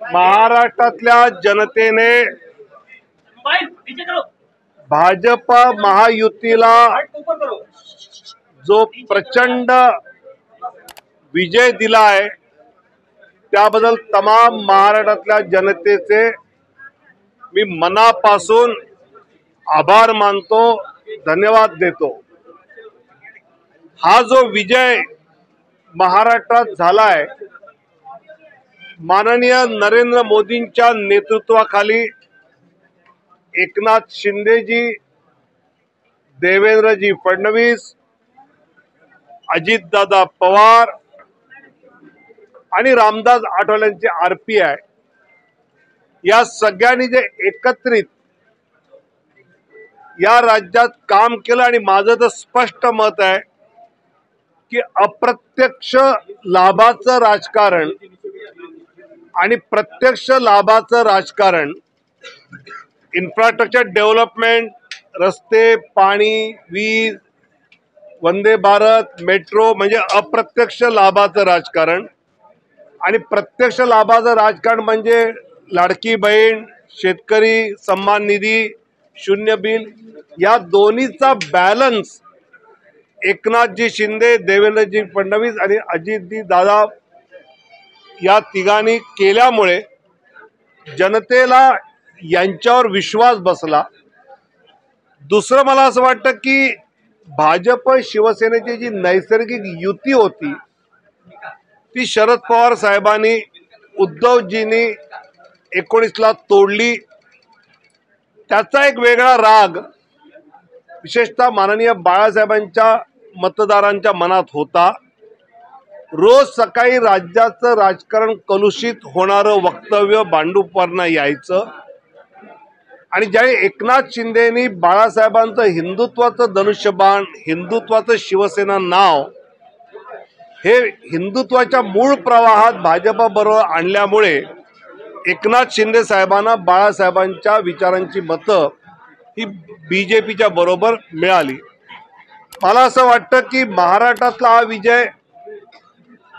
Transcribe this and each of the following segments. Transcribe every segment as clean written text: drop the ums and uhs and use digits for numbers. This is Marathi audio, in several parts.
महाराष्ट्रातल्या जनतेने भाजप महायुतीला जो प्रचंड विजय दिला आहे त्याबद्दल तमाम महाराष्ट्रातल्या जनतेचे मी मनापासून आभार मानतो, धन्यवाद देतो। हा जो विजय महाराष्ट्रात झालाय माननीय नरेंद्र मोदींच्या नेतृत्वाखाली एकनाथ शिंदेजी, देवेंद्रजी फडणवीस, अजितदादा पवार आणि रामदास आठवलेंचे आरपीआय या सगळ्यांनी जे एकत्रित या राज्यात काम केलं आणि माझं तर स्पष्ट मत आहे की अप्रत्यक्ष लाभाचं राजकारण आणि प्रत्यक्ष लाभाचं राजकारण, इन्फ्रास्ट्रक्चर डेव्हलपमेंट, रस्ते, पाणी, वीज, वंदे भारत, मेट्रो म्हणजे अप्रत्यक्ष लाभाचं राजकारण आणि प्रत्यक्ष लाभाचं राजकारण म्हणजे लाडकी बहीण, शेतकरी सन्मान निधी, शून्य बिल, या दोन्हीचा बॅलन्स एकनाथजी शिंदे, देवेंद्रजी फडणवीस आणि अजितजी दादा या तिघांनी केल्यामुळे जनतेला यांच्यावर विश्वास बसला। दुसरं मला असं वाटतं की भाजप शिवसेनेची जी नैसर्गिक युती होती ती शरद पवार साहेबांनी, उद्धवजींनी 19ला तोडली। त्याचा एक वेगळा राग विशेषतः माननीय बाळासाहेबांच्या मतदारांच्या मनात होता। रोज सकाळी राज्याचं राजकारण कलुषित होणारं वक्तव्य भांडूपवरनं यायचं आणि ज्यावेळी एकनाथ शिंदेनी बाळासाहेबांचं हिंदुत्वाचं धनुष्यबाण, हिंदुत्वाचं शिवसेना नाव हे हिंदुत्वाच्या मूळ प्रवाहात भाजपबरोबर आणल्यामुळे एकनाथ शिंदे साहेबांना बाळासाहेबांच्या विचारांची मतं ही बीजेपीच्या बरोबर मिळाली। मला असं वाटतं की महाराष्ट्रातला हा विजय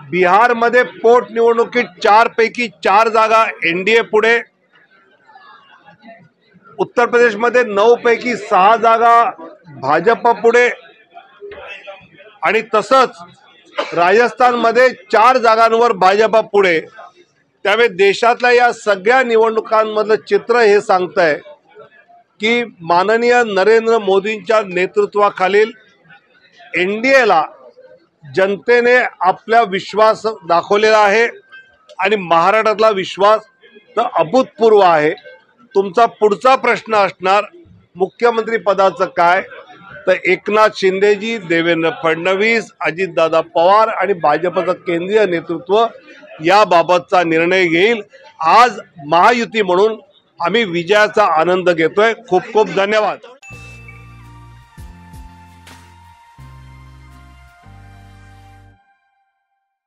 बिहारमध्ये पोटनिवडणुकीत 4 पैकी 4 जागा एनडीए पुढे, उत्तर प्रदेशमध्ये 9 पैकी 6 जागा भाजप पुढे आणि तसंच राजस्थानमध्ये 4 जागांवर भाजप पुढे। त्यामुळे देशातल्या या सगळ्या निवडणुकांमधलं चित्र हे सांगतंय की माननीय नरेंद्र मोदींच्या नेतृत्वाखालील एनडीएला जनतेने आपला विश्वास दाखवलेला आहे आणि महाराष्ट्रातला विश्वास तर अभूतपूर्व आहे। तुमचा पुढचा प्रश्न असणार मुख्यमंत्री पदाचं काय, तर एकनाथ शिंदेजी, देवेंद्र फडणवीस, अजितदादा पवार आणि भाजपचं केंद्रीय नेतृत्व याबाबतचा निर्णय घेईल। आज महायुती म्हणून आम्ही विजयाचा आनंद घेतोय। खूप खूप धन्यवाद।